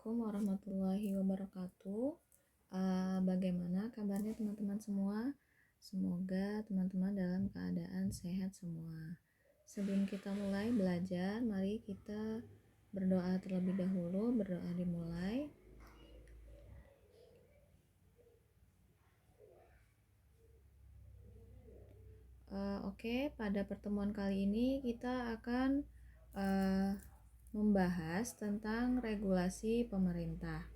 Assalamualaikum warahmatullahi wabarakatuh. Bagaimana kabarnya teman-teman semua? Semoga teman-teman dalam keadaan sehat semua. Sebelum kita mulai belajar, mari kita berdoa terlebih dahulu. Berdoa dimulai. Oke, pada pertemuan kali ini kita akan membahas tentang regulasi pemerintah.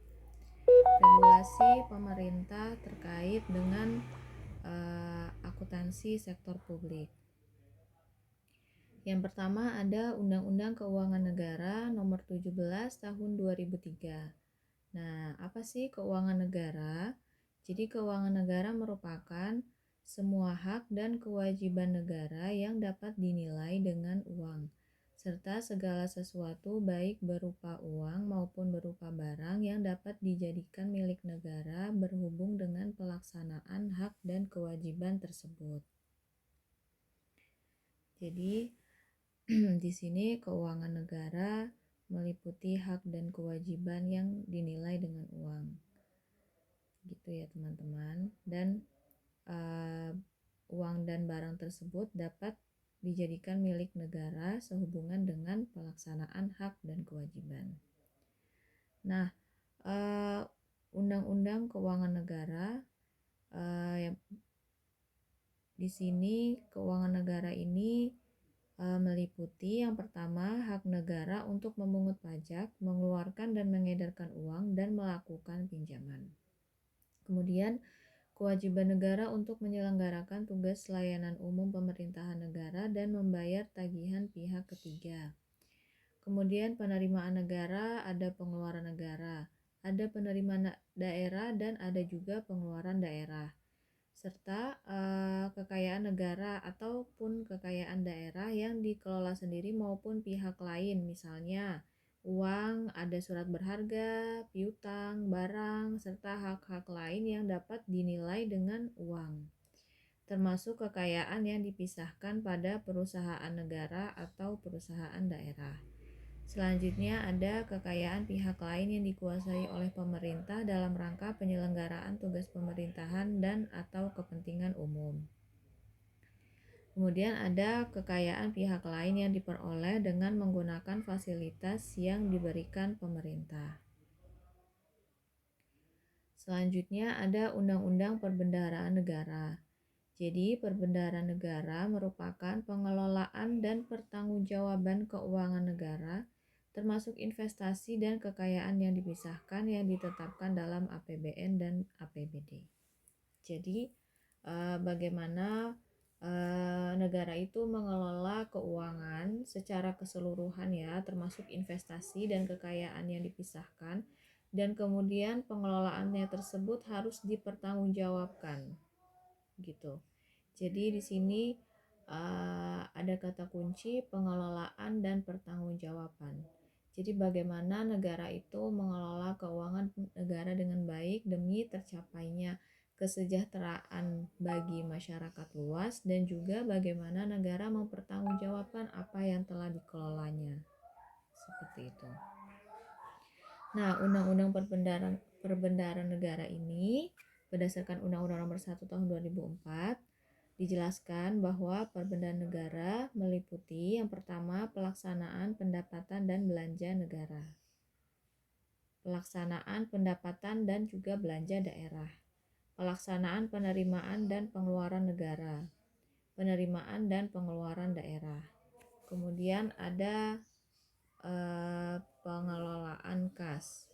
Regulasi pemerintah terkait dengan akuntansi sektor publik. Yang pertama ada Undang-Undang Keuangan Negara Nomor 17 Tahun 2003. Nah, apa sih keuangan negara? Jadi keuangan negara merupakan semua hak dan kewajiban negara yang dapat dinilai dengan uang, serta segala sesuatu baik berupa uang maupun berupa barang yang dapat dijadikan milik negara berhubung dengan pelaksanaan hak dan kewajiban tersebut. Jadi di sini keuangan negara meliputi hak dan kewajiban yang dinilai dengan uang. Gitu ya teman-teman. Dan uang dan barang tersebut dapat dijadikan milik negara sehubungan dengan pelaksanaan hak dan kewajiban. Nah, Undang-Undang Keuangan Negara di sini keuangan negara ini meliputi yang pertama hak negara untuk memungut pajak, mengeluarkan dan mengedarkan uang dan melakukan pinjaman. Kemudian kewajiban negara untuk menyelenggarakan tugas layanan umum pemerintahan negara dan membayar tagihan pihak ketiga. Kemudian penerimaan negara, ada pengeluaran negara, ada penerimaan daerah dan ada juga pengeluaran daerah. Serta kekayaan negara ataupun kekayaan daerah yang dikelola sendiri maupun pihak lain, misalnya uang, ada surat berharga, piutang, barang, serta hak-hak lain yang dapat dinilai dengan uang, termasuk kekayaan yang dipisahkan pada perusahaan negara atau perusahaan daerah. Selanjutnya ada kekayaan pihak lain yang dikuasai oleh pemerintah dalam rangka penyelenggaraan tugas pemerintahan dan atau kepentingan umum. Kemudian ada kekayaan pihak lain yang diperoleh dengan menggunakan fasilitas yang diberikan pemerintah. Selanjutnya ada Undang-Undang Perbendaharaan Negara. Jadi perbendaharaan negara merupakan pengelolaan dan pertanggungjawaban keuangan negara, termasuk investasi dan kekayaan yang dipisahkan yang ditetapkan dalam APBN dan APBD. Jadi bagaimana negara itu mengelola keuangan secara keseluruhan ya, termasuk investasi dan kekayaan yang dipisahkan, dan kemudian pengelolaannya tersebut harus dipertanggungjawabkan gitu. Jadi di sini ada kata kunci pengelolaan dan pertanggungjawaban. Jadi bagaimana negara itu mengelola keuangan negara dengan baik demi tercapainya kesejahteraan bagi masyarakat luas dan juga bagaimana negara mempertanggungjawabkan apa yang telah dikelolanya. Seperti itu. Nah, Undang-Undang Perbendaharaan Negara ini berdasarkan Undang-Undang Nomor 1 Tahun 2004 dijelaskan bahwa perbendaharaan negara meliputi yang pertama pelaksanaan pendapatan dan belanja negara, pelaksanaan pendapatan dan juga belanja daerah, pelaksanaan penerimaan dan pengeluaran negara, penerimaan dan pengeluaran daerah. Kemudian ada pengelolaan kas,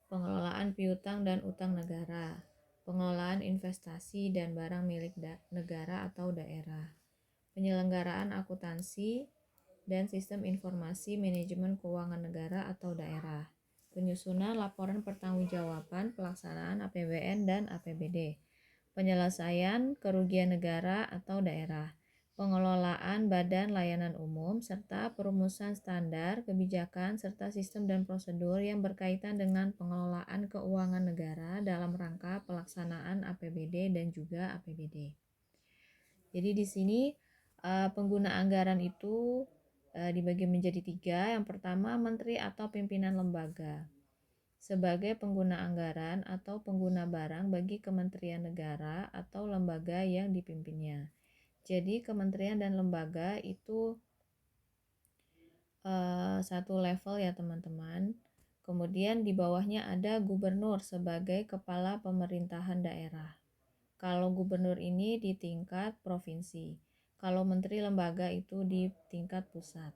pengelolaan piutang dan utang negara, pengelolaan investasi dan barang milik negara atau daerah, penyelenggaraan akuntansi dan sistem informasi manajemen keuangan negara atau daerah, penyusunan laporan pertanggungjawaban pelaksanaan APBN dan APBD, penyelesaian kerugian negara atau daerah, pengelolaan badan layanan umum, serta perumusan standar, kebijakan, serta sistem dan prosedur yang berkaitan dengan pengelolaan keuangan negara dalam rangka pelaksanaan APBD dan juga APBD. Jadi di sini pengguna anggaran itu dibagi menjadi 3. Yang pertama, menteri atau pimpinan lembaga sebagai pengguna anggaran atau pengguna barang bagi kementerian negara atau lembaga yang dipimpinnya. Jadi kementerian dan lembaga itu satu level ya teman-teman. Kemudian di bawahnya ada gubernur sebagai kepala pemerintahan daerah. Kalau gubernur ini di tingkat provinsi. Kalau menteri lembaga itu di tingkat pusat.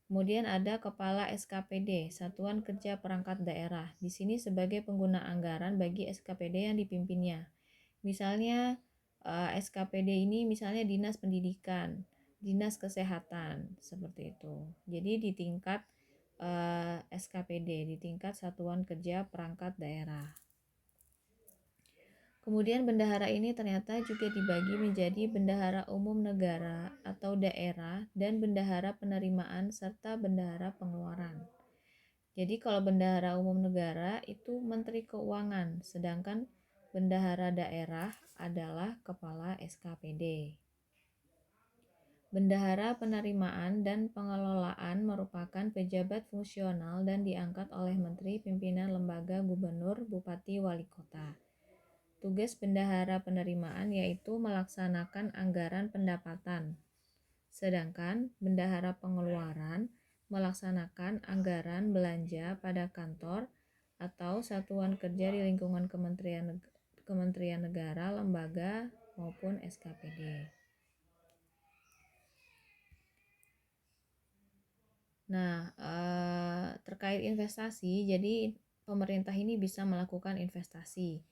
Kemudian ada kepala SKPD, Satuan Kerja Perangkat Daerah. Di sini sebagai pengguna anggaran bagi SKPD yang dipimpinnya. Misalnya SKPD ini misalnya Dinas Pendidikan, Dinas Kesehatan, seperti itu. Jadi di tingkat SKPD, di tingkat Satuan Kerja Perangkat Daerah. Kemudian bendahara ini ternyata juga dibagi menjadi bendahara umum negara atau daerah dan bendahara penerimaan serta bendahara pengeluaran. Jadi kalau bendahara umum negara itu Menteri Keuangan, sedangkan bendahara daerah adalah kepala SKPD. Bendahara penerimaan dan pengelolaan merupakan pejabat fungsional dan diangkat oleh menteri, pimpinan lembaga, gubernur, bupati, wali kota. Tugas bendahara penerimaan yaitu melaksanakan anggaran pendapatan, sedangkan bendahara pengeluaran melaksanakan anggaran belanja pada kantor atau satuan kerja di lingkungan kementerian negara, lembaga, maupun SKPD. Nah, terkait investasi, jadi pemerintah ini bisa melakukan investasi.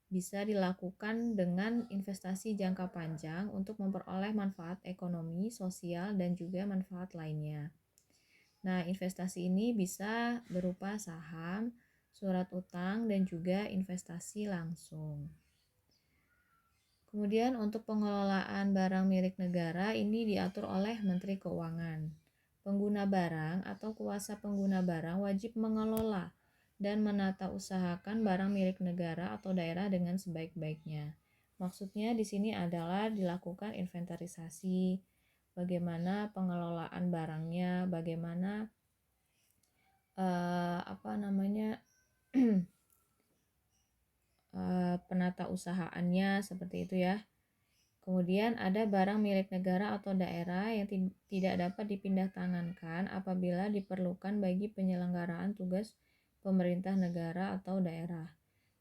Bisa dilakukan dengan investasi jangka panjang untuk memperoleh manfaat ekonomi, sosial, dan juga manfaat lainnya. Nah, investasi ini bisa berupa saham, surat utang, dan juga investasi langsung. Kemudian untuk pengelolaan barang milik negara ini diatur oleh Menteri Keuangan. Pengguna barang atau kuasa pengguna barang wajib mengelola dan menata usahakan barang milik negara atau daerah dengan sebaik-baiknya. Maksudnya di sini adalah dilakukan inventarisasi, bagaimana pengelolaan barangnya, bagaimana penata usahaannya, seperti itu ya. Kemudian ada barang milik negara atau daerah yang tidak dapat dipindah tangankan apabila diperlukan bagi penyelenggaraan tugas pemerintah negara atau daerah.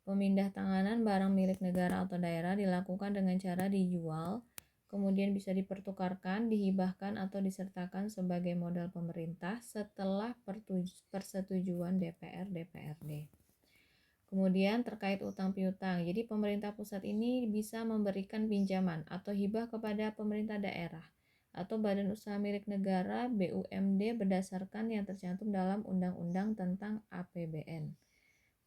Pemindah tanganan barang milik negara atau daerah dilakukan dengan cara dijual, kemudian bisa dipertukarkan, dihibahkan, atau disertakan sebagai modal pemerintah setelah persetujuan DPR DPRD. Kemudian terkait utang piutang, jadi pemerintah pusat ini bisa memberikan pinjaman atau hibah kepada pemerintah daerah atau badan usaha milik negara BUMD berdasarkan yang tercantum dalam Undang-Undang tentang APBN.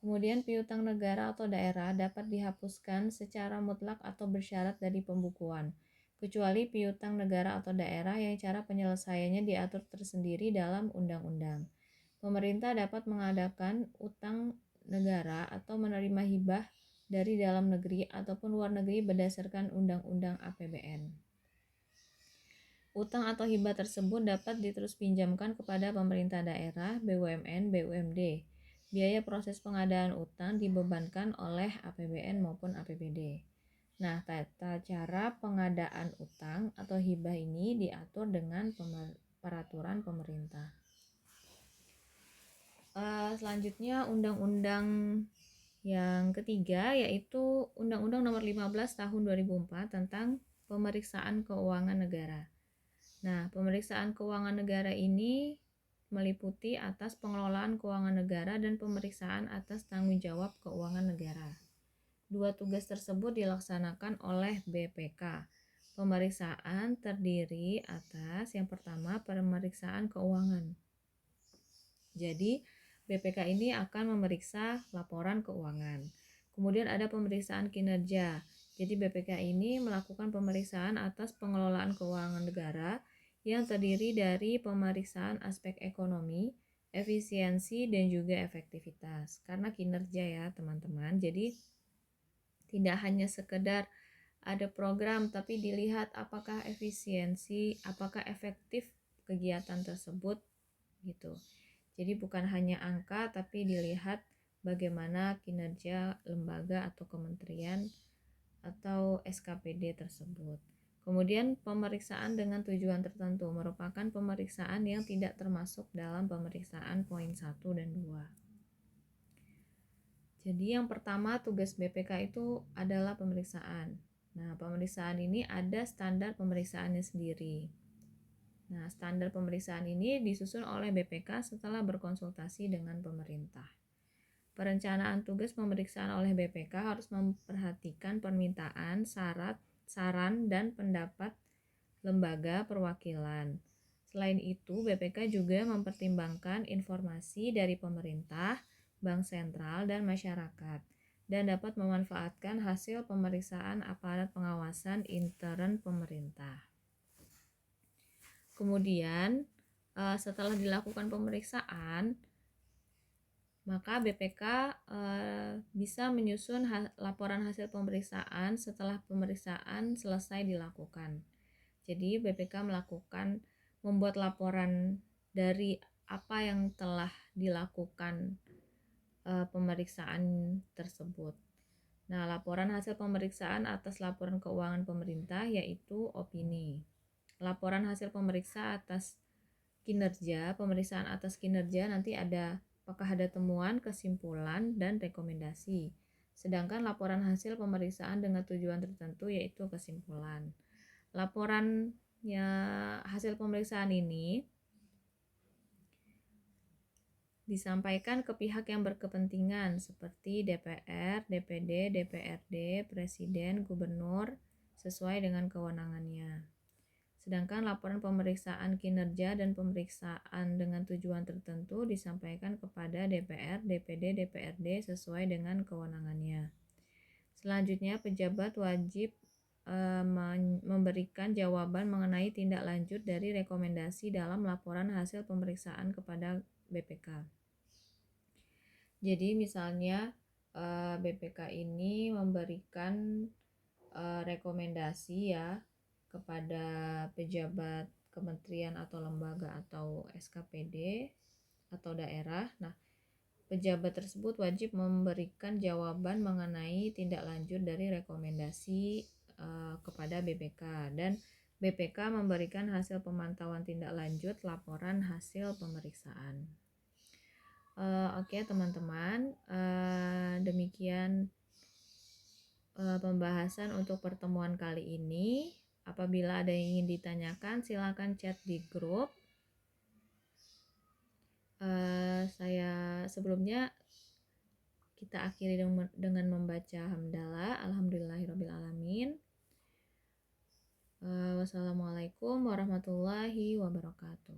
Kemudian piutang negara atau daerah dapat dihapuskan secara mutlak atau bersyarat dari pembukuan, kecuali piutang negara atau daerah yang cara penyelesaiannya diatur tersendiri dalam undang-undang. Pemerintah dapat mengadakan utang negara atau menerima hibah dari dalam negeri ataupun luar negeri berdasarkan undang-undang APBN. Utang atau hibah tersebut dapat diterus pinjamkan kepada pemerintah daerah, BUMN, BUMD. Biaya proses pengadaan utang dibebankan oleh APBN maupun APBD. Nah, tata cara pengadaan utang atau hibah ini diatur dengan peraturan pemerintah. Selanjutnya undang-undang yang ketiga yaitu Undang-Undang Nomor 15 Tahun 2004 tentang Pemeriksaan Keuangan Negara. Nah, pemeriksaan keuangan negara ini meliputi atas pengelolaan keuangan negara dan pemeriksaan atas tanggung jawab keuangan negara. Dua tugas tersebut dilaksanakan oleh BPK. Pemeriksaan terdiri atas yang pertama pemeriksaan keuangan. Jadi, BPK ini akan memeriksa laporan keuangan. Kemudian ada pemeriksaan kinerja. Jadi BPK ini melakukan pemeriksaan atas pengelolaan keuangan negara yang terdiri dari pemeriksaan aspek ekonomi, efisiensi, dan juga efektivitas. Karena kinerja ya teman-teman, jadi tidak hanya sekedar ada program, tapi dilihat apakah efisiensi, apakah efektif kegiatan tersebut gitu. Jadi bukan hanya angka tapi dilihat bagaimana kinerja lembaga atau kementerian atau SKPD tersebut. Kemudian pemeriksaan dengan tujuan tertentu merupakan pemeriksaan yang tidak termasuk dalam pemeriksaan poin 1 dan 2. Jadi yang pertama tugas BPK itu adalah pemeriksaan. Nah, pemeriksaan ini ada standar pemeriksaannya sendiri. Nah, standar pemeriksaan ini disusun oleh BPK setelah berkonsultasi dengan pemerintah. Perencanaan tugas pemeriksaan oleh BPK harus memperhatikan permintaan, syarat, saran, dan pendapat lembaga perwakilan. Selain itu, BPK juga mempertimbangkan informasi dari pemerintah, bank sentral, dan masyarakat, dan dapat memanfaatkan hasil pemeriksaan aparat pengawasan intern pemerintah. Kemudian, setelah dilakukan pemeriksaan, maka BPK bisa menyusun laporan hasil pemeriksaan setelah pemeriksaan selesai dilakukan. Jadi BPK membuat laporan dari apa yang telah dilakukan pemeriksaan tersebut. Nah, laporan hasil pemeriksaan atas laporan keuangan pemerintah yaitu opini. Laporan hasil pemeriksaan atas pemeriksaan atas kinerja nanti apakah ada temuan, kesimpulan, dan rekomendasi. Sedangkan laporan hasil pemeriksaan dengan tujuan tertentu yaitu kesimpulan. Laporan hasil pemeriksaan ini disampaikan ke pihak yang berkepentingan seperti DPR, DPD, DPRD, Presiden, Gubernur sesuai dengan kewenangannya. Sedangkan laporan pemeriksaan kinerja dan pemeriksaan dengan tujuan tertentu disampaikan kepada DPR, DPD, DPRD sesuai dengan kewenangannya. Selanjutnya, pejabat wajib memberikan jawaban mengenai tindak lanjut dari rekomendasi dalam laporan hasil pemeriksaan kepada BPK. Jadi misalnya BPK ini memberikan rekomendasi ya kepada pejabat kementerian atau lembaga atau SKPD atau daerah. Nah, pejabat tersebut wajib memberikan jawaban mengenai tindak lanjut dari rekomendasi kepada BPK, dan BPK memberikan hasil pemantauan tindak lanjut laporan hasil pemeriksaan. Oke teman-teman, demikian pembahasan untuk pertemuan kali ini. Apabila ada yang ingin ditanyakan, silakan chat di grup. Sebelumnya kita akhiri dengan membaca hamdalah. Alhamdulillahirobbilalamin. Wassalamualaikum warahmatullahi wabarakatuh.